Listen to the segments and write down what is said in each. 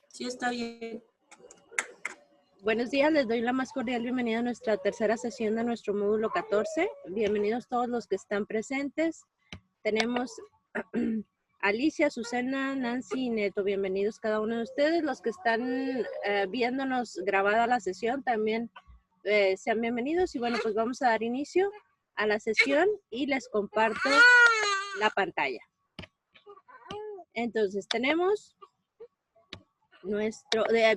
Sí, está bien. Buenos días, les doy la más cordial bienvenida a nuestra tercera sesión de nuestro módulo 14. Bienvenidos todos los que están presentes. Tenemos Alicia, Susana, Nancy y Neto. Bienvenidos cada uno de ustedes. Los que están viéndonos grabada la sesión también sean bienvenidos. Y bueno, pues vamos a dar inicio a la sesión y les comparto la pantalla. Entonces tenemos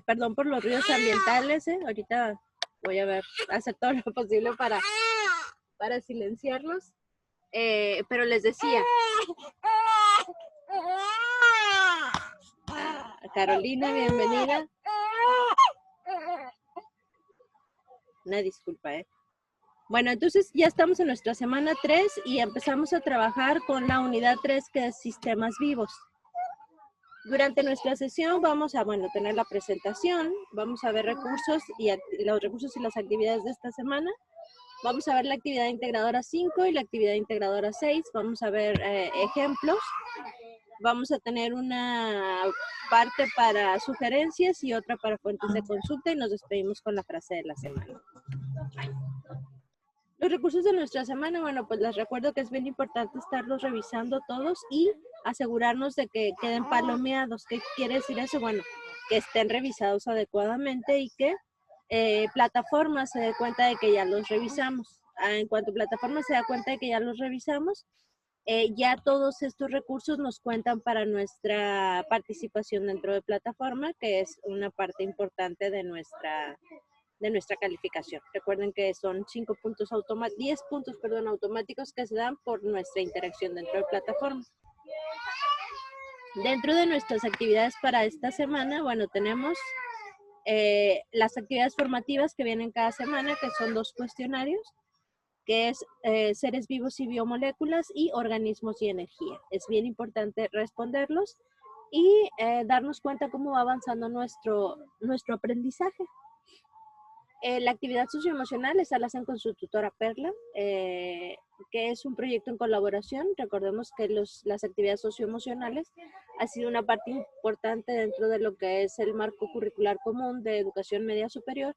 perdón por los ruidos ambientales, ahorita voy a hacer todo lo posible para silenciarlos, pero les decía, Carolina, bienvenida. Una disculpa, Bueno, entonces ya estamos en nuestra semana 3 y empezamos a trabajar con la unidad 3, que es sistemas vivos. Durante nuestra sesión vamos a, tener la presentación, vamos a ver recursos y los recursos y las actividades de esta semana. Vamos a ver la actividad integradora 5 y la actividad integradora 6. Vamos a ver ejemplos. Vamos a tener una parte para sugerencias y otra para fuentes de consulta y nos despedimos con la frase de la semana. Los recursos de nuestra semana, pues les recuerdo que es bien importante estarlos revisando todos y asegurarnos de que queden palomeados. ¿Qué quiere decir eso? Bueno, que estén revisados adecuadamente y que plataforma se dé cuenta de que ya los revisamos. En cuanto plataforma se da cuenta de que ya los revisamos, ya todos estos recursos nos cuentan para nuestra participación dentro de plataforma, que es una parte importante de nuestra calificación. Recuerden que son 10 puntos automáticos que se dan por nuestra interacción dentro de plataforma. Dentro de nuestras actividades para esta semana, tenemos las actividades formativas que vienen cada semana, que son 2 cuestionarios, que es seres vivos y biomoléculas y organismos y energía. Es bien importante responderlos y darnos cuenta cómo va avanzando nuestro aprendizaje. La actividad socioemocional, esa la hacen con su tutora Perla, que es un proyecto en colaboración. Recordemos que las actividades socioemocionales ha sido una parte importante dentro de lo que es el marco curricular común de educación media superior,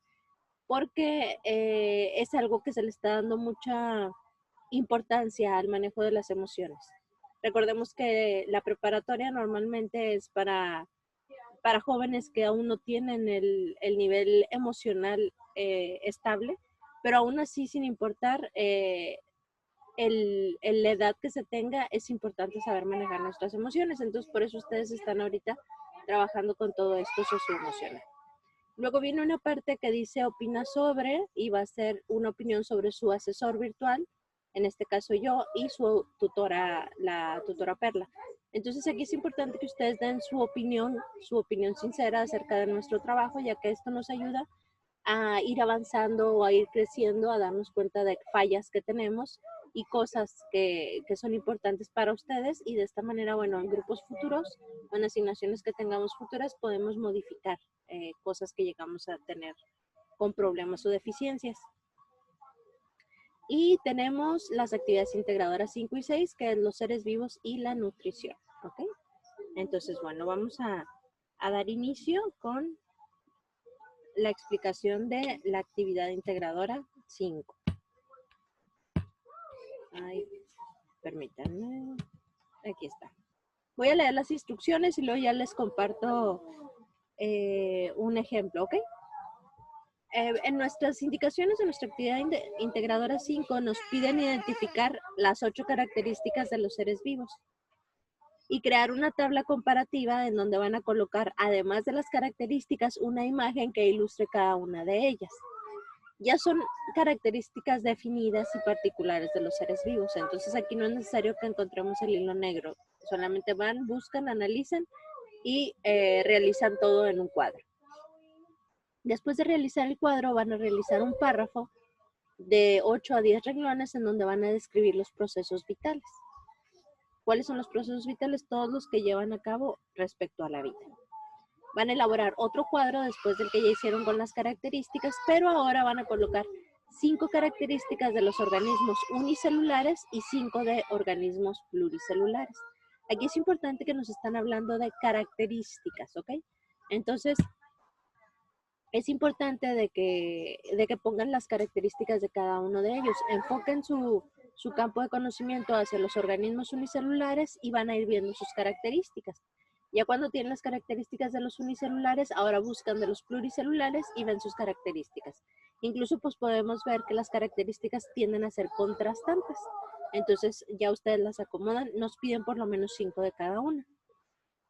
porque es algo que se le está dando mucha importancia al manejo de las emociones. Recordemos que la preparatoria normalmente es para jóvenes que aún no tienen el nivel emocional estable, pero aún así, sin importar la edad que se tenga, es importante saber manejar nuestras emociones. Entonces, por eso ustedes están ahorita trabajando con todo esto socioemocional. Luego viene una parte que dice opina sobre, y va a ser una opinión sobre su asesor virtual, en este caso yo, y su tutora, la tutora Perla. Entonces aquí es importante que ustedes den su opinión sincera acerca de nuestro trabajo, ya que esto nos ayuda a ir avanzando o a ir creciendo, a darnos cuenta de fallas que tenemos y cosas que son importantes para ustedes, y de esta manera, en grupos futuros o en asignaciones que tengamos futuras podemos modificar cosas que llegamos a tener con problemas o deficiencias. Y tenemos las actividades integradoras 5 y 6, que es los seres vivos y la nutrición, ¿ok? Entonces, vamos a dar inicio con la explicación de la actividad integradora 5. Ay, permítanme. Aquí está. Voy a leer las instrucciones y luego ya les comparto un ejemplo, ¿ok? En nuestras indicaciones de nuestra actividad integradora 5 nos piden identificar las 8 características de los seres vivos y crear una tabla comparativa en donde van a colocar, además de las características, una imagen que ilustre cada una de ellas. Ya son características definidas y particulares de los seres vivos, entonces aquí no es necesario que encontremos el hilo negro, solamente van, buscan, analizan y realizan todo en un cuadro. Después de realizar el cuadro, van a realizar un párrafo de 8 a 10 renglones en donde van a describir los procesos vitales. ¿Cuáles son los procesos vitales? Todos los que llevan a cabo respecto a la vida. Van a elaborar otro cuadro después del que ya hicieron con las características, pero ahora van a colocar 5 características de los organismos unicelulares y 5 de organismos pluricelulares. Aquí es importante que nos están hablando de características, ¿ok? Entonces, es importante de que pongan las características de cada uno de ellos. Enfoquen su campo de conocimiento hacia los organismos unicelulares y van a ir viendo sus características. Ya cuando tienen las características de los unicelulares, ahora buscan de los pluricelulares y ven sus características. Incluso pues podemos ver que las características tienden a ser contrastantes. Entonces ya ustedes las acomodan, nos piden por lo menos 5 de cada una.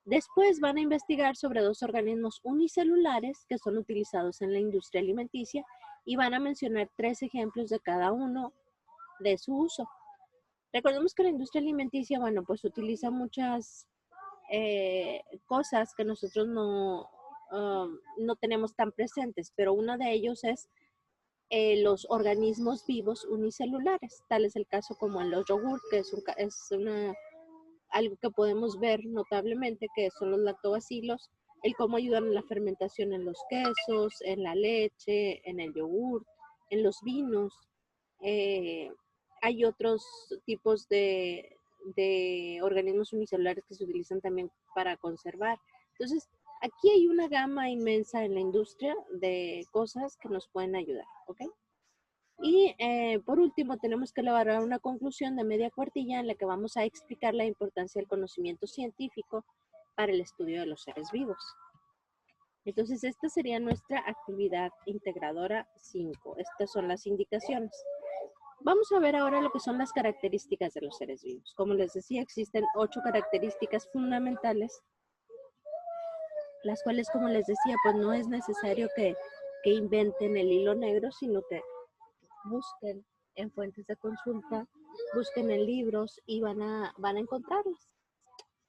Después van a investigar sobre 2 organismos unicelulares que son utilizados en la industria alimenticia y van a mencionar 3 ejemplos de cada uno de su uso. Recordemos que la industria alimenticia, bueno, pues utiliza muchas cosas que nosotros no tenemos tan presentes, pero uno de ellos es los organismos vivos unicelulares. Tal es el caso como en los yogur, que algo que podemos ver notablemente, que son los lactobacilos, el cómo ayudan en la fermentación en los quesos, en la leche, en el yogur, en los vinos. Hay otros tipos de organismos unicelulares que se utilizan también para conservar. Entonces, aquí hay una gama inmensa en la industria de cosas que nos pueden ayudar, ¿ok? Y por último, tenemos que elaborar una conclusión de media cuartilla en la que vamos a explicar la importancia del conocimiento científico para el estudio de los seres vivos. Entonces, esta sería nuestra actividad integradora 5. Estas son las indicaciones. Vamos a ver ahora lo que son las características de los seres vivos. Como les decía, existen 8 características fundamentales, las cuales, como les decía, pues no es necesario que inventen el hilo negro, sino que busquen en fuentes de consulta, busquen en libros y van a encontrarlas.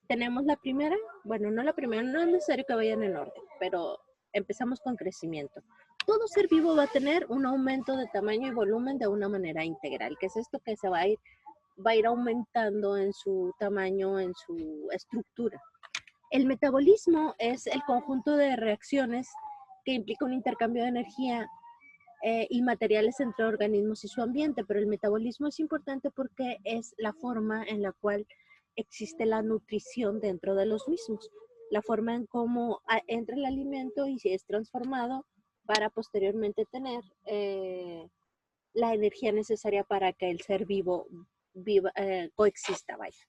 Tenemos la primera, bueno, no la primera, no es necesario que vayan en orden, pero empezamos con crecimiento. Todo ser vivo va a tener un aumento de tamaño y volumen de una manera integral, que es esto que se va a ir aumentando en su tamaño, en su estructura. El metabolismo es el conjunto de reacciones que implica un intercambio de energía y materiales entre organismos y su ambiente, pero el metabolismo es importante porque es la forma en la cual existe la nutrición dentro de los mismos, la forma en cómo entra el alimento y es transformado para posteriormente tener la energía necesaria para que el ser vivo coexista, vaya.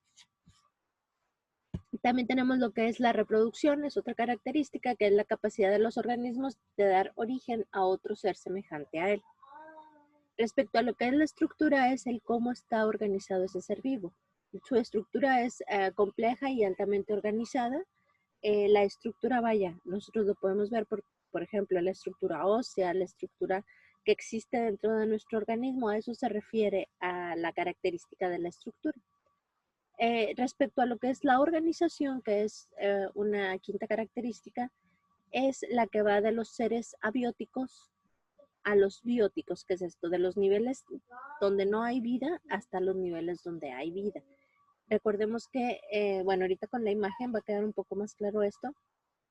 También tenemos lo que es la reproducción, es otra característica que es la capacidad de los organismos de dar origen a otro ser semejante a él. Respecto a lo que es la estructura, es el cómo está organizado ese ser vivo. Su estructura es compleja y altamente organizada. La estructura, vaya, nosotros lo podemos ver por ejemplo, la estructura ósea, la estructura que existe dentro de nuestro organismo, a eso se refiere a la característica de la estructura. Respecto a lo que es la organización, que es una quinta característica, es la que va de los seres abióticos a los bióticos, que es esto, de los niveles donde no hay vida hasta los niveles donde hay vida. Recordemos que, bueno, ahorita con la imagen va a quedar un poco más claro esto,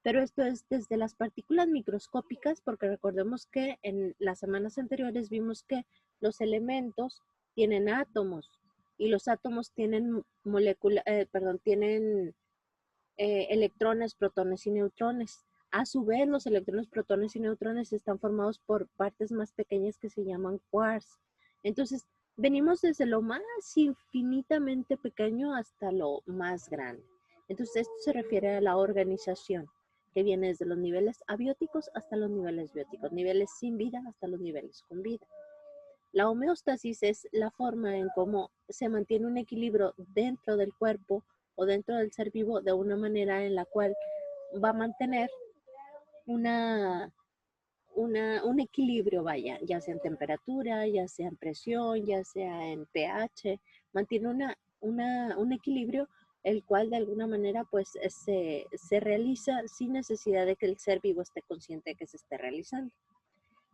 pero esto es desde las partículas microscópicas, porque recordemos que en las semanas anteriores vimos que los elementos tienen átomos y los átomos tienen tienen electrones, protones y neutrones. A su vez, los electrones, protones y neutrones están formados por partes más pequeñas que se llaman quarks. Entonces, venimos desde lo más infinitamente pequeño hasta lo más grande. Entonces, esto se refiere a la organización, que viene desde los niveles abióticos hasta los niveles bióticos, niveles sin vida hasta los niveles con vida. La homeostasis es la forma en cómo se mantiene un equilibrio dentro del cuerpo o dentro del ser vivo de una manera en la cual va a mantener un equilibrio, vaya, ya sea en temperatura, ya sea en presión, ya sea en pH, mantiene un equilibrio el cual de alguna manera pues se realiza sin necesidad de que el ser vivo esté consciente de que se esté realizando.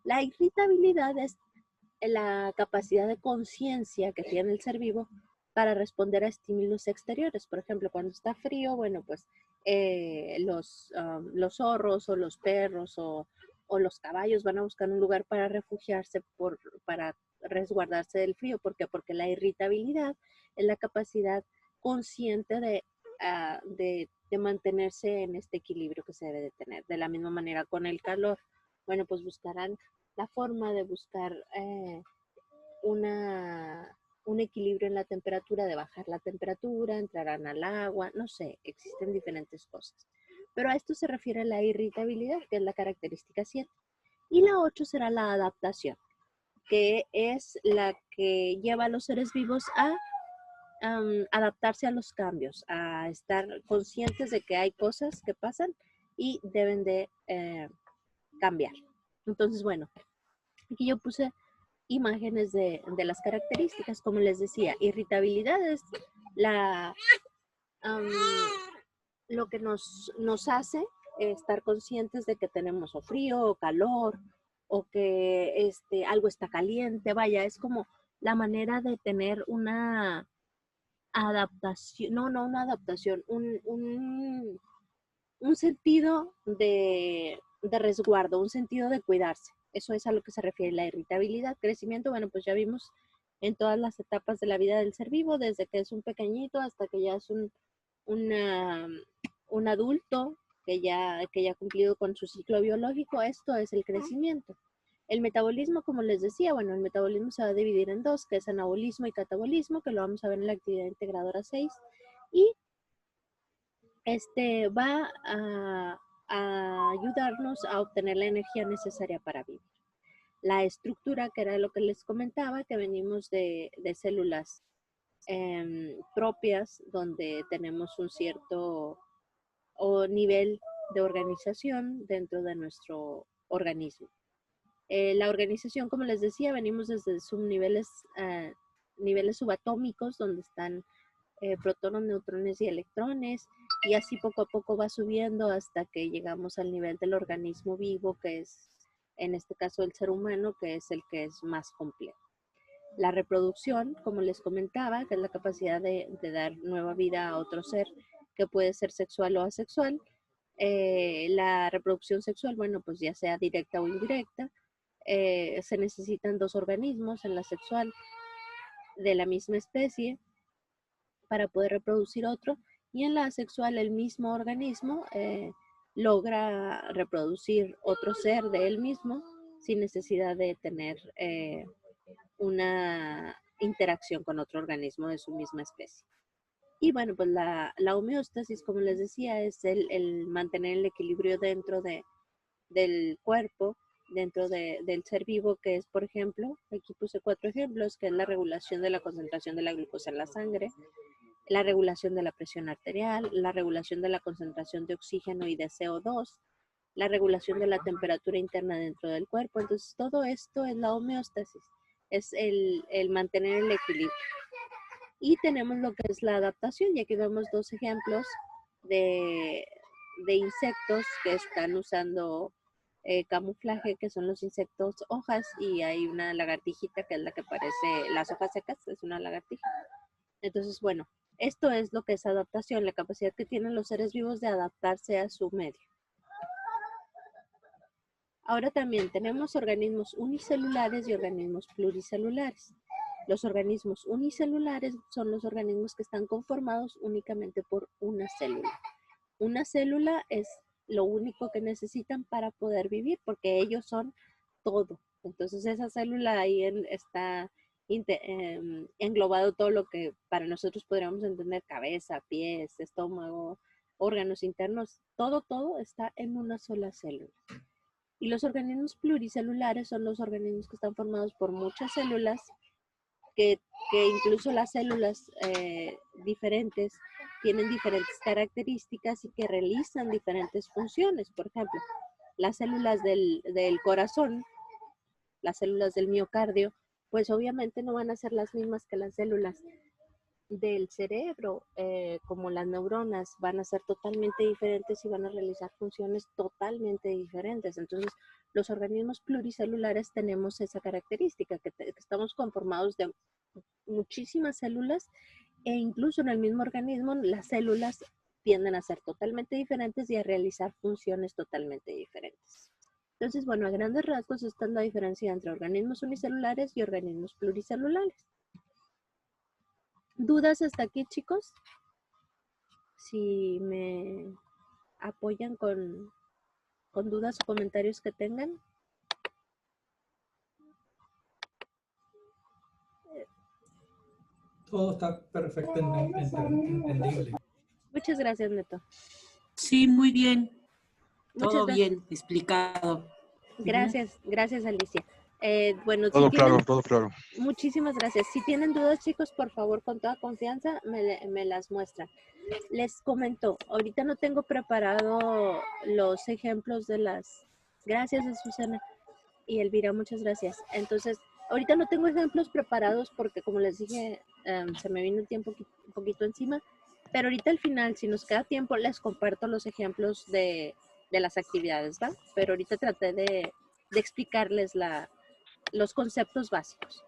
La irritabilidad es la capacidad de conciencia que tiene el ser vivo para responder a estímulos exteriores. Por ejemplo, cuando está frío, bueno, pues los zorros o los perros o los caballos van a buscar un lugar para refugiarse, para resguardarse del frío. ¿Por qué? Porque la irritabilidad es la capacidad consciente de de mantenerse en este equilibrio que se debe de tener. De la misma manera con el calor, bueno, pues buscarán la forma de buscar un equilibrio en la temperatura, de bajar la temperatura, entrarán al agua, no sé, existen diferentes cosas. Pero a esto se refiere la irritabilidad, que es la característica 7. Y la 8 será la adaptación, que es la que lleva a los seres vivos a adaptarse a los cambios, a estar conscientes de que hay cosas que pasan y deben de cambiar. Entonces, bueno, aquí yo puse imágenes de las características, como les decía, irritabilidad es lo que nos hace estar conscientes de que tenemos o frío o calor o que algo está caliente, vaya, es como la manera de tener una adaptación, no una adaptación, un sentido de resguardo, un sentido de cuidarse. Eso es a lo que se refiere la irritabilidad. Crecimiento, bueno, pues ya vimos en todas las etapas de la vida del ser vivo, desde que es un pequeñito hasta que ya es un adulto que ya ha cumplido con su ciclo biológico. Esto es el crecimiento. El metabolismo, como les decía, bueno, el metabolismo se va a dividir en dos, que es anabolismo y catabolismo, que lo vamos a ver en la actividad integradora 6. Y va a ayudarnos a obtener la energía necesaria para vivir. La estructura, que era lo que les comentaba, que venimos de células propias, donde tenemos un cierto nivel de organización dentro de nuestro organismo. La organización, como les decía, venimos desde subniveles, niveles subatómicos, donde están protones, neutrones y electrones, y así poco a poco va subiendo hasta que llegamos al nivel del organismo vivo, que es, en este caso, el ser humano, que es el que es más complejo. La reproducción, como les comentaba, que es la capacidad de dar nueva vida a otro ser, que puede ser sexual o asexual. La reproducción sexual, bueno, pues ya sea directa o indirecta, se necesitan dos organismos en la sexual de la misma especie para poder reproducir otro, y en la asexual el mismo organismo logra reproducir otro ser de él mismo sin necesidad de tener una interacción con otro organismo de su misma especie. Y bueno, pues la homeostasis, como les decía, es el mantener el equilibrio dentro del cuerpo, dentro del ser vivo, que es, por ejemplo, aquí puse 4 ejemplos, que es la regulación de la concentración de la glucosa en la sangre, la regulación de la presión arterial, la regulación de la concentración de oxígeno y de CO2, la regulación de la temperatura interna dentro del cuerpo. Entonces, todo esto es la homeostasis, es el mantener el equilibrio. Y tenemos lo que es la adaptación, y aquí vemos 2 ejemplos de insectos que están usando camuflaje, que son los insectos hojas, y hay una lagartijita que es la que parece las hojas secas, es una lagartija. Entonces, bueno, esto es lo que es adaptación, la capacidad que tienen los seres vivos de adaptarse a su medio. Ahora también tenemos organismos unicelulares y organismos pluricelulares. Los organismos unicelulares son los organismos que están conformados únicamente por una célula. Una célula es lo único que necesitan para poder vivir, porque ellos son todo. Entonces esa célula ahí está englobado todo lo que para nosotros podríamos entender: cabeza, pies, estómago, órganos internos, todo está en una sola célula. Y los organismos pluricelulares son los organismos que están formados por muchas células, que incluso las células diferentes tienen diferentes características y que realizan diferentes funciones. Por ejemplo, las células del corazón, las células del miocardio, pues obviamente no van a ser las mismas que las células del cerebro, como las neuronas, van a ser totalmente diferentes y van a realizar funciones totalmente diferentes. Entonces, los organismos pluricelulares tenemos esa característica, que estamos conformados de muchísimas células, e incluso en el mismo organismo las células tienden a ser totalmente diferentes y a realizar funciones totalmente diferentes. Entonces, bueno, a grandes rasgos esta es la diferencia entre organismos unicelulares y organismos pluricelulares. ¿Dudas hasta aquí, chicos? si me apoyan con dudas o comentarios que tengan. Todo está perfectamente entendible. Muchas gracias, Neto. Sí, muy bien. Muchas Todo gracias. bien explicado. Gracias, gracias, Alicia. Bueno, Todo si tienen, claro, todo claro. muchísimas gracias. Si tienen dudas, chicos, por favor, con toda confianza, me las muestran. Les comento, ahorita no tengo preparado los ejemplos de las... Gracias, Susana y Elvira, muchas gracias. Entonces, ahorita no tengo ejemplos preparados porque, como les dije, se me vino el tiempo un poquito encima, pero ahorita al final, si nos queda tiempo, les comparto los ejemplos de las actividades, ¿va? Pero ahorita traté de explicarles los conceptos básicos.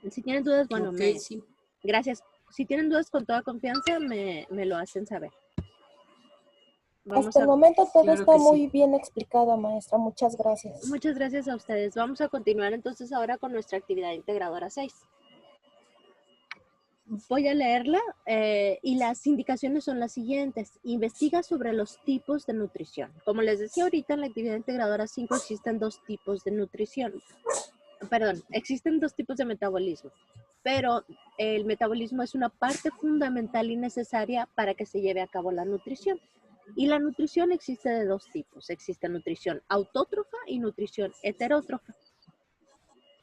Si tienen dudas, bueno, Ok, sí. gracias. Si tienen dudas, con toda confianza, me lo hacen saber. Hasta el momento todo Claro está que sí. muy bien explicado, maestra. Muchas gracias. Muchas gracias a ustedes. Vamos a continuar entonces ahora con nuestra actividad integradora 6. Voy a leerla y las indicaciones son las siguientes. Investiga sobre los tipos de nutrición. Como les decía ahorita, en la actividad integradora 5 existen dos tipos de nutrición. Perdón, existen dos tipos de metabolismo, pero el metabolismo es una parte fundamental y necesaria para que se lleve a cabo la nutrición. Y la nutrición existe de dos tipos. Existe nutrición autótrofa y nutrición heterótrofa.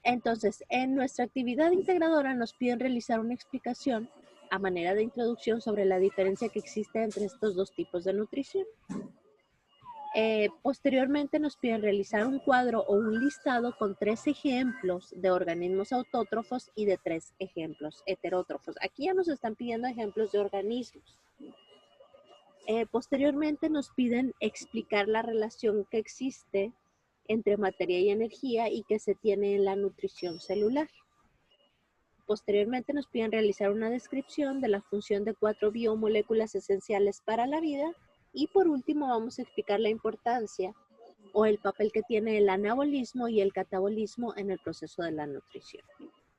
Entonces, en nuestra actividad integradora nos piden realizar una explicación a manera de introducción sobre la diferencia que existe entre estos dos tipos de nutrición. Posteriormente nos piden realizar un cuadro o un listado con 3 ejemplos de organismos autótrofos y de 3 ejemplos heterótrofos. Aquí ya nos están pidiendo ejemplos de organismos. Posteriormente nos piden explicar la relación que existe entre materia y energía y que se tiene en la nutrición celular. Posteriormente nos piden realizar una descripción de la función de 4 biomoléculas esenciales para la vida y por último vamos a explicar la importancia o el papel que tiene el anabolismo y el catabolismo en el proceso de la nutrición.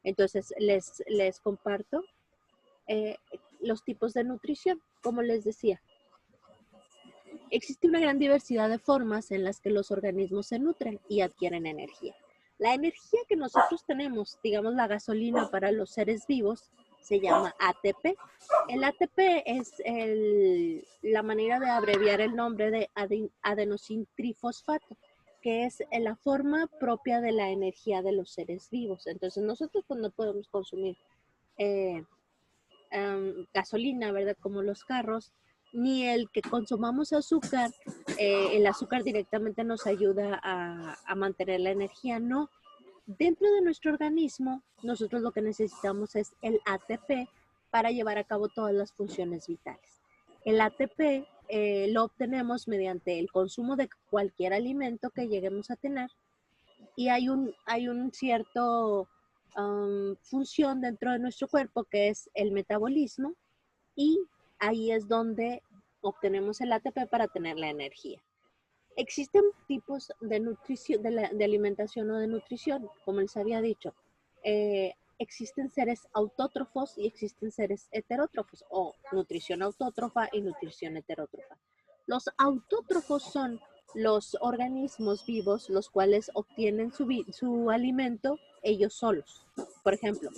Entonces les comparto los tipos de nutrición, como les decía. Existe una gran diversidad de formas en las que los organismos se nutren y adquieren energía. La energía que nosotros tenemos, digamos la gasolina para los seres vivos, se llama ATP. El ATP es la manera de abreviar el nombre de adenosintrifosfato, que es la forma propia de la energía de los seres vivos. Entonces nosotros no podemos consumir gasolina, ¿verdad? Como los carros, ni el que consumamos azúcar, el azúcar directamente nos ayuda a mantener la energía, no. Dentro de nuestro organismo, nosotros lo que necesitamos es el ATP para llevar a cabo todas las funciones vitales. El ATP lo obtenemos mediante el consumo de cualquier alimento que lleguemos a tener y hay un cierto función dentro de nuestro cuerpo que es el metabolismo y ahí es donde obtenemos el ATP para tener la energía. Existen tipos de nutrición, de alimentación o de nutrición, como les había dicho. Existen seres autótrofos y existen seres heterótrofos, o nutrición autótrofa y nutrición heterótrofa. Los autótrofos son los organismos vivos, los cuales obtienen su alimento ellos solos. Por ejemplo,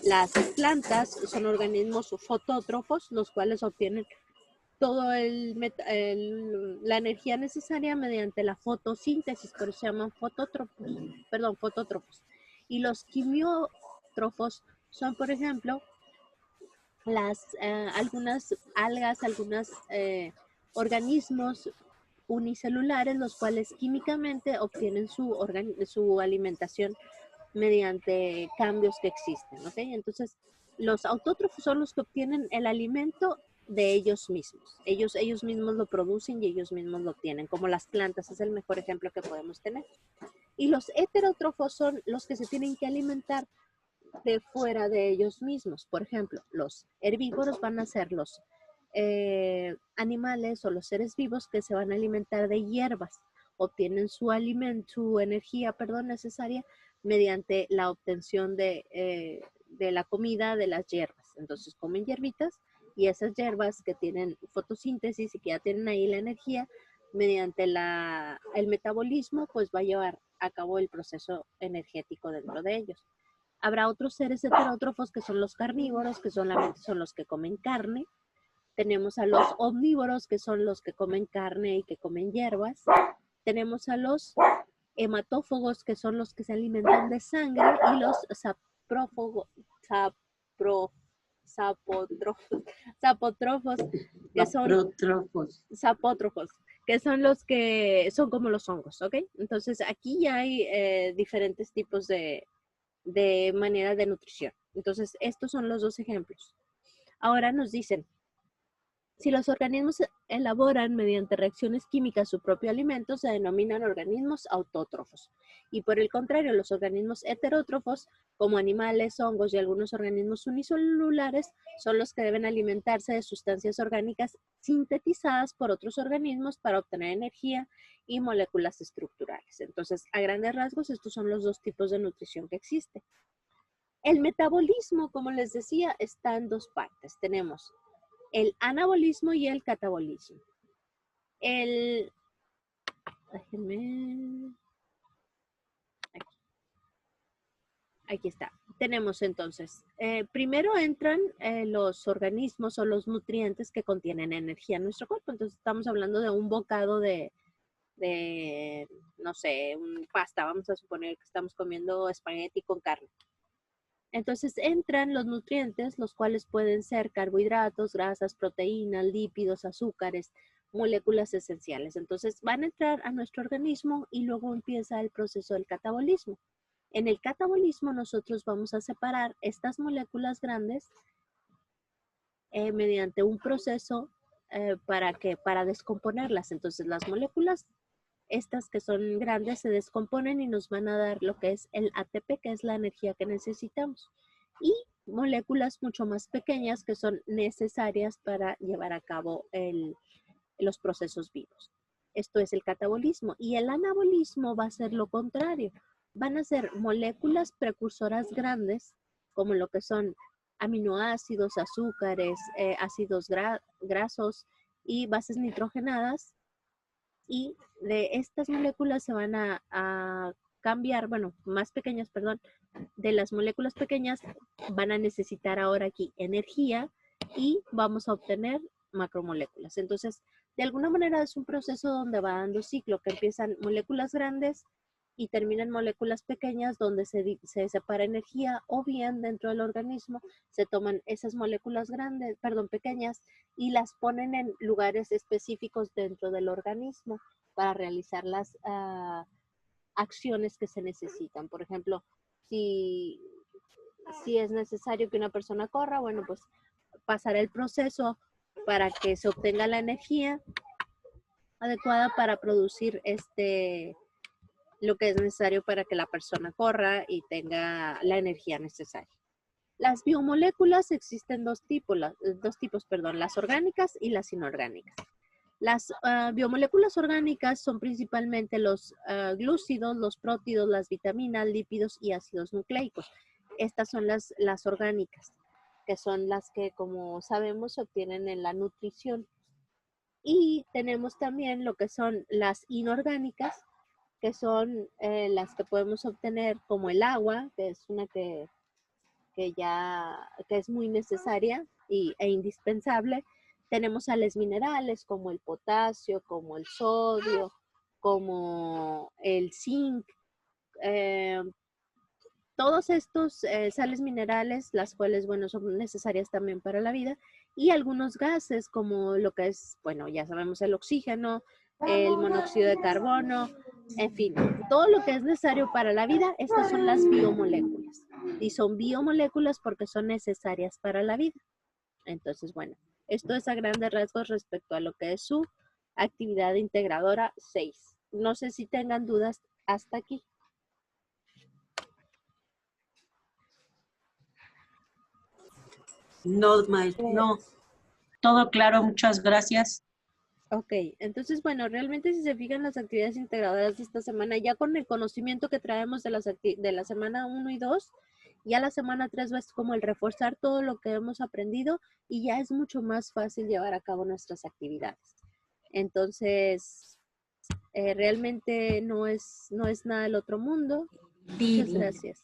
las plantas son organismos fotótrofos, los cuales obtienen todo la energía necesaria mediante la fotosíntesis, por eso se llaman fotótrofos. Y los quimiótrofos son, por ejemplo, algunas algas, algunos organismos unicelulares, los cuales químicamente obtienen su alimentación mediante cambios que existen, ¿ok? Entonces, los autótrofos son los que obtienen el alimento de ellos mismos. Ellos mismos lo producen y ellos mismos lo obtienen, como las plantas, es el mejor ejemplo que podemos tener. Y los heterótrofos son los que se tienen que alimentar de fuera de ellos mismos. Por ejemplo, los herbívoros van a ser los animales o los seres vivos que se van a alimentar de hierbas. Obtienen su energía necesaria mediante la obtención de la comida de las hierbas. Entonces comen hierbitas Y esas hierbas que tienen fotosíntesis y que ya tienen ahí la energía, mediante el metabolismo, pues va a llevar a cabo el proceso energético dentro de ellos. Habrá otros seres heterótrofos que son los carnívoros, que solamente son los que comen carne. Tenemos a los omnívoros, que son los que comen carne y que comen hierbas. Tenemos a los hematófagos, que son los que se alimentan de sangre, y los sapótrofos, que son sapótrofos, que son los que son como los hongos, ¿ok? Entonces aquí ya hay diferentes tipos de manera de nutrición. Entonces estos son los dos ejemplos. Ahora nos dicen, si los organismos elaboran mediante reacciones químicas su propio alimento, se denominan organismos autótrofos. Y por el contrario, los organismos heterótrofos, como animales, hongos y algunos organismos unicelulares, son los que deben alimentarse de sustancias orgánicas sintetizadas por otros organismos para obtener energía y moléculas estructurales. Entonces, a grandes rasgos, estos son los dos tipos de nutrición que existen. El metabolismo, como les decía, está en dos partes. Tenemos el anabolismo y el catabolismo. Aquí está. Tenemos entonces, primero entran los organismos o los nutrientes que contienen energía en nuestro cuerpo. Entonces estamos hablando de un bocado de no sé, pasta. Vamos a suponer que estamos comiendo espagueti con carne. Entonces entran los nutrientes, los cuales pueden ser carbohidratos, grasas, proteínas, lípidos, azúcares, moléculas esenciales. Entonces van a entrar a nuestro organismo y luego empieza el proceso del catabolismo. En el catabolismo nosotros vamos a separar estas moléculas grandes mediante un proceso para descomponerlas. Entonces las moléculas estas que son grandes se descomponen y nos van a dar lo que es el ATP, que es la energía que necesitamos. Y moléculas mucho más pequeñas que son necesarias para llevar a cabo los procesos vivos. Esto es el catabolismo. Y el anabolismo va a ser lo contrario. Van a ser moléculas precursoras grandes, como lo que son aminoácidos, azúcares, ácidos grasos y bases nitrogenadas. Y de estas moléculas se van a cambiar, bueno, más pequeñas, perdón, de las moléculas pequeñas van a necesitar ahora aquí energía y vamos a obtener macromoléculas. Entonces, de alguna manera es un proceso donde va dando ciclo, que empiezan moléculas grandes y terminan moléculas pequeñas donde se separa energía, o bien dentro del organismo se toman esas moléculas grandes, pequeñas, y las ponen en lugares específicos dentro del organismo para realizar las acciones que se necesitan. Por ejemplo, si es necesario que una persona corra, bueno, pues pasar el proceso para que se obtenga la energía adecuada para producir lo que es necesario para que la persona corra y tenga la energía necesaria. Las biomoléculas existen dos tipos, las orgánicas y las inorgánicas. Las biomoléculas orgánicas son principalmente los glúcidos, los prótidos, las vitaminas, lípidos y ácidos nucleicos. Estas son las orgánicas, que son las que, como sabemos, se obtienen en la nutrición. Y tenemos también lo que son las inorgánicas, que son las que podemos obtener como el agua, que es una que es muy necesaria e indispensable. Tenemos sales minerales como el potasio, como el sodio, como el zinc. Todos estos sales minerales, las cuales, bueno, son necesarias también para la vida, y algunos gases como lo que es, bueno, ya sabemos, el oxígeno, el monóxido de carbono, en fin, todo lo que es necesario para la vida, estas son las biomoléculas. Y son biomoléculas porque son necesarias para la vida. Entonces, bueno, esto es a grandes rasgos respecto a lo que es su actividad integradora 6. No sé si tengan dudas hasta aquí. No, maestro, no. Todo claro, muchas gracias. Ok, entonces, bueno, realmente si se fijan las actividades integradoras de esta semana, ya con el conocimiento que traemos de la semana 1 y 2, Ya la semana 3 es como el reforzar todo lo que hemos aprendido y ya es mucho más fácil llevar a cabo nuestras actividades. Entonces, realmente no es nada del otro mundo. Muchas gracias.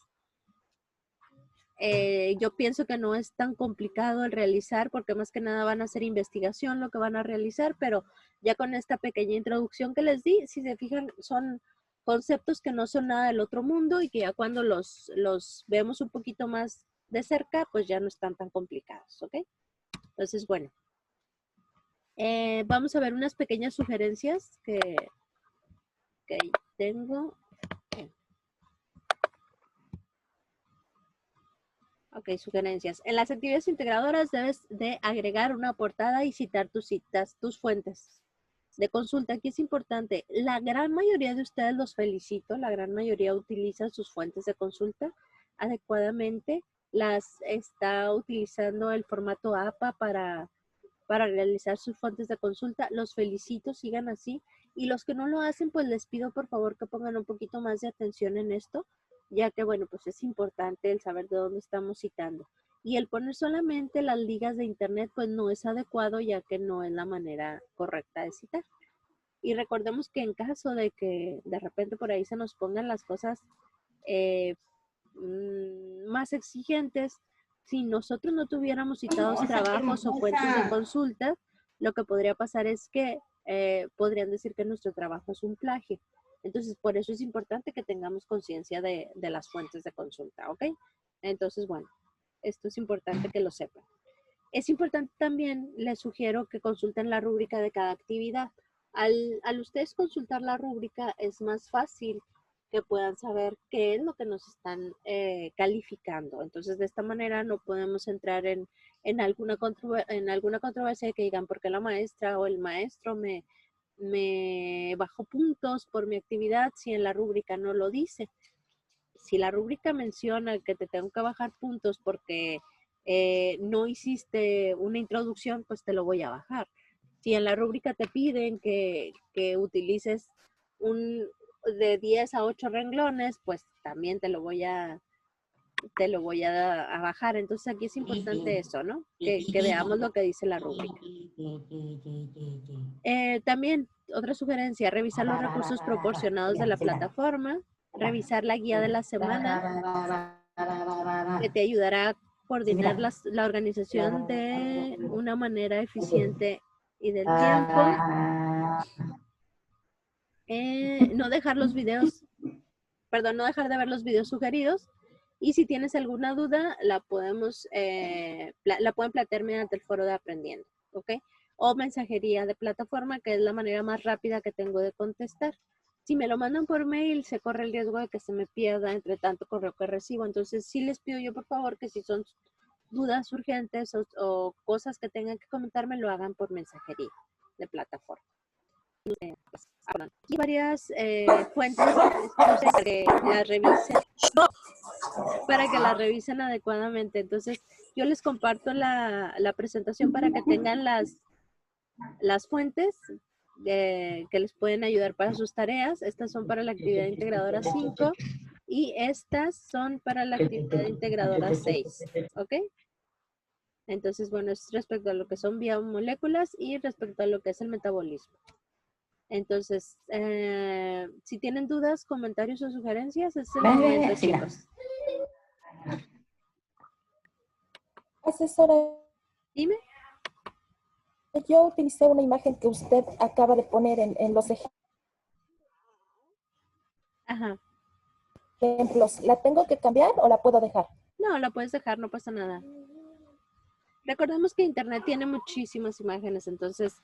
Yo pienso que no es tan complicado el realizar porque más que nada van a hacer investigación lo que van a realizar, pero ya con esta pequeña introducción que les di, si se fijan, son conceptos que no son nada del otro mundo y que ya cuando los vemos un poquito más de cerca, pues ya no están tan complicados, ¿ok? Entonces, bueno, vamos a ver unas pequeñas sugerencias que tengo. Ok, sugerencias. En las actividades integradoras debes de agregar una portada y citar tus fuentes de consulta. Aquí es importante. La gran mayoría de ustedes, los felicito, la gran mayoría utiliza sus fuentes de consulta adecuadamente. Las está utilizando el formato APA para realizar sus fuentes de consulta. Los felicito, sigan así. Y los que no lo hacen, pues les pido por favor que pongan un poquito más de atención en esto, ya que, bueno, pues es importante el saber de dónde estamos citando. Y el poner solamente las ligas de internet, pues no es adecuado, ya que no es la manera correcta de citar. Y recordemos que en caso de que de repente por ahí se nos pongan las cosas más exigentes, si nosotros no tuviéramos citados trabajos o fuentes de consulta, lo que podría pasar es que podrían decir que nuestro trabajo es un plagio. Entonces, por eso es importante que tengamos conciencia de las fuentes de consulta, ¿ok? Entonces, bueno, esto es importante que lo sepan. Es importante también, les sugiero que consulten la rúbrica de cada actividad. Al ustedes consultar la rúbrica, es más fácil que puedan saber qué es lo que nos están calificando. Entonces, de esta manera no podemos entrar en alguna controversia que digan, ¿por qué la maestra o el maestro me bajó puntos por mi actividad si en la rúbrica no lo dice? Si la rúbrica menciona que te tengo que bajar puntos porque no hiciste una introducción, pues te lo voy a bajar. Si en la rúbrica te piden que utilices de 10 a 8 renglones, pues también te lo voy a bajar. Entonces aquí es importante eso, ¿no? Que veamos lo que dice la rúbrica. También, otra sugerencia, revisar los recursos proporcionados de la plataforma, revisar la guía de la semana, que te ayudará a coordinar la organización de una manera eficiente y del tiempo. No dejar de ver los videos sugeridos. Y si tienes alguna duda, la pueden plantear mediante el foro de aprendiendo, ¿ok? O mensajería de plataforma, que es la manera más rápida que tengo de contestar. Si me lo mandan por mail, se corre el riesgo de que se me pierda entre tanto correo que recibo. Entonces, sí les pido yo, por favor, que si son dudas urgentes o cosas que tengan que comentarme, lo hagan por mensajería de plataforma. Aquí varias fuentes para que las revisen adecuadamente. Entonces, yo les comparto la presentación para que tengan las fuentes que les pueden ayudar para sus tareas. Estas son para la actividad integradora 5 y estas son para la actividad integradora 6. ¿Ok? Entonces, bueno, es respecto a lo que son biomoléculas y respecto a lo que es el metabolismo. Entonces, si tienen dudas, comentarios o sugerencias, es el momento, chicos. Asesora, Dime. yo utilicé una imagen que usted acaba de poner en los Ajá. ejemplos. ¿La tengo que cambiar o la puedo dejar? No, la puedes dejar, no pasa nada. Recordemos que Internet tiene muchísimas imágenes, entonces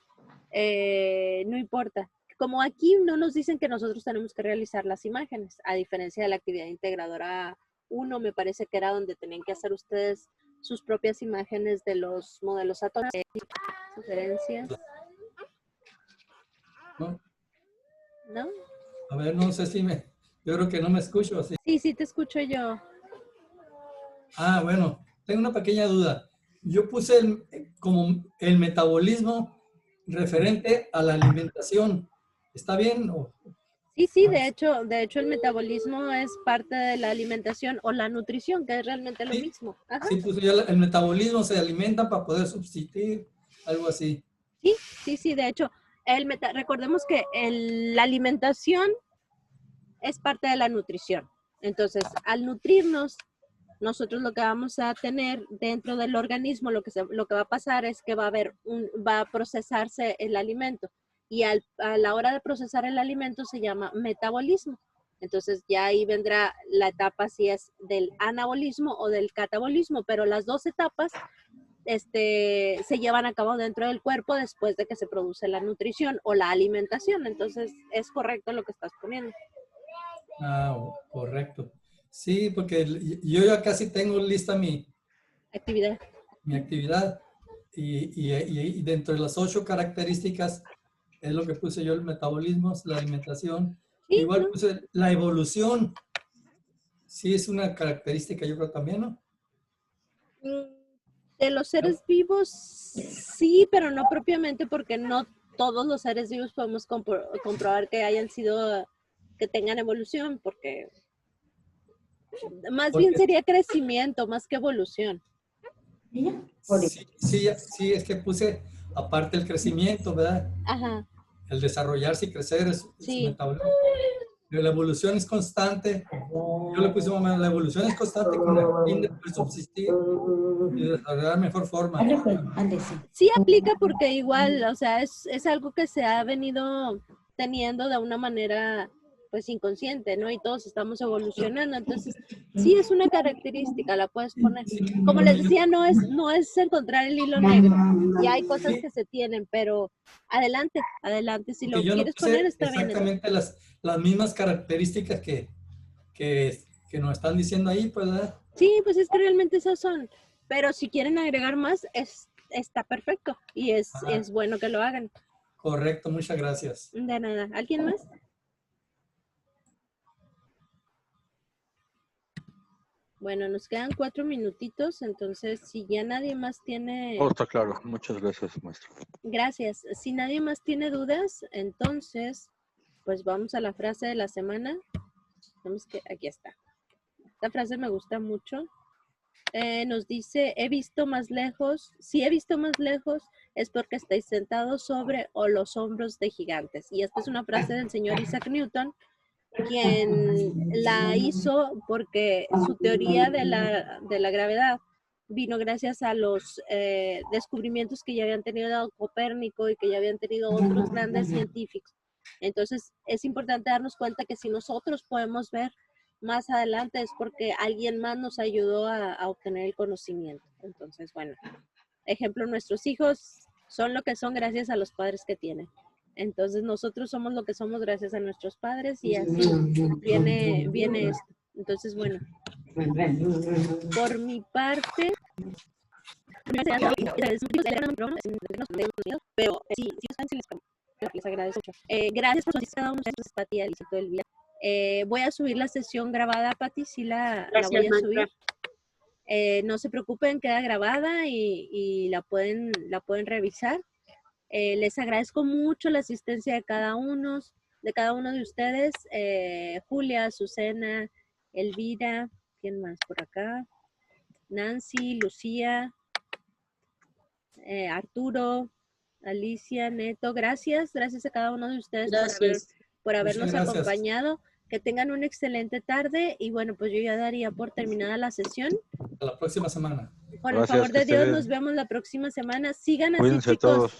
no importa. Como aquí no nos dicen que nosotros tenemos que realizar las imágenes, a diferencia de la actividad integradora 1, me parece que era donde tenían que hacer ustedes sus propias imágenes de los modelos atómicos. Sugerencias. ¿No? ¿No? A ver, no sé si yo creo que no me escucho así. Sí, sí te escucho yo. Ah, bueno, tengo una pequeña duda. Yo puse como el metabolismo referente a la alimentación. ¿Está bien? Sí, de hecho el metabolismo es parte de la alimentación o la nutrición, que es realmente lo Sí. mismo. Ajá. Sí, pues ya el metabolismo se alimenta para poder subsistir, algo así. Sí, de hecho, recordemos que la alimentación es parte de la nutrición. Entonces, al nutrirnos, nosotros lo que vamos a tener dentro del organismo, lo que va a pasar es que va a procesarse el alimento. Y a la hora de procesar el alimento se llama metabolismo. Entonces ya ahí vendrá la etapa si es del anabolismo o del catabolismo, pero las dos etapas se llevan a cabo dentro del cuerpo después de que se produce la nutrición o la alimentación. Entonces es correcto lo que estás poniendo. Ah, correcto. Sí, porque yo ya casi tengo lista mi Actividad. actividad y dentro de las 8 características es lo que puse yo, el metabolismo, la alimentación. Sí, Igual ¿no? puse la evolución. Sí, es una característica, yo creo también, ¿no? De los seres vivos, sí, pero no propiamente porque no todos los seres vivos podemos comprobar que tengan evolución, porque más bien Porque sería crecimiento más que evolución. sí, es que puse aparte el crecimiento, ¿verdad? Ajá, El desarrollarse y crecer es sí. metabolismo. Pero la evolución es constante. Yo le puse más, la evolución es constante con el fin de poder subsistir y desarrollar mejor forma. Sí aplica porque igual, o sea, es algo que se ha venido teniendo de una manera pues inconsciente, ¿no? Y todos estamos evolucionando, entonces sí es una característica, la puedes poner. Como les decía, no es encontrar el hilo negro, y hay cosas Sí, que se tienen, pero adelante, si porque lo yo no quieres poner puse está bien. exactamente las mismas características que nos están diciendo ahí, pues, ¿verdad? Sí, pues es que realmente esas son, pero si quieren agregar más, está perfecto y es bueno que lo hagan. Correcto, muchas gracias. De nada. ¿Alguien más? Bueno, nos quedan 4 minutitos, entonces si ya nadie más tiene... Oh, está claro. Muchas gracias, maestro. Gracias. Si nadie más tiene dudas, entonces, pues vamos a la frase de la semana. Aquí está. Esta frase me gusta mucho. Nos dice, si he visto más lejos, es porque estáis sentados sobre o los hombros de gigantes. Y esta es una frase del señor Isaac Newton, quien la hizo porque su teoría de la gravedad vino gracias a los descubrimientos que ya habían tenido Copérnico y que ya habían tenido otros grandes científicos. Entonces es importante darnos cuenta que si nosotros podemos ver más adelante es porque alguien más nos ayudó a obtener el conocimiento. Entonces, bueno, ejemplo, nuestros hijos son lo que son gracias a los padres que tienen. Entonces nosotros somos lo que somos gracias a nuestros padres y así viene esto. Entonces, bueno, por mi parte, pero sí, les agradezco mucho. Gracias por asistir a uno de ustedes, Pati, Alicia, todo el día. Voy a subir la sesión grabada, Pati, sí la voy a subir. No se preocupen, queda grabada y la pueden revisar. Les agradezco mucho la asistencia de cada uno de ustedes. Julia, Azucena, Elvira, ¿quién más por acá? Nancy, Lucía, Arturo, Alicia, Neto. Gracias a cada uno de ustedes por habernos acompañado. Que tengan una excelente tarde y bueno, pues yo ya daría por terminada la sesión. Hasta la próxima semana. Con el favor de Dios, nos vemos la próxima semana. Sigan así, Cuídense chicos. todos.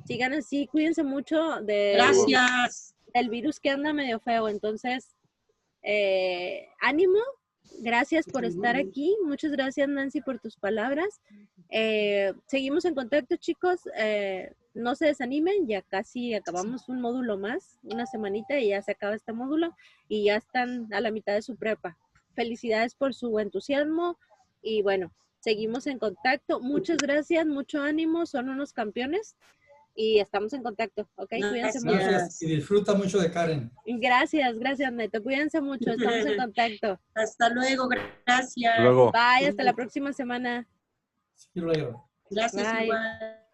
Sigan así, cuídense mucho Gracias. del virus que anda medio feo. Entonces, ánimo. Gracias por estar aquí. Muchas gracias, Nancy, por tus palabras. Seguimos en contacto, chicos. No se desanimen, ya casi acabamos un módulo más, una semanita y ya se acaba este módulo y ya están a la mitad de su prepa. Felicidades por su entusiasmo y bueno, seguimos en contacto. Muchas gracias, mucho ánimo, son unos campeones y estamos en contacto, ¿ok? Cuídense mucho. Gracias y disfruta mucho de Karen. Gracias, Neto. Cuídense mucho, estamos en contacto. Hasta luego, gracias. Luego. Bye, hasta la próxima semana. Sí, luego. Gracias Bye. igual.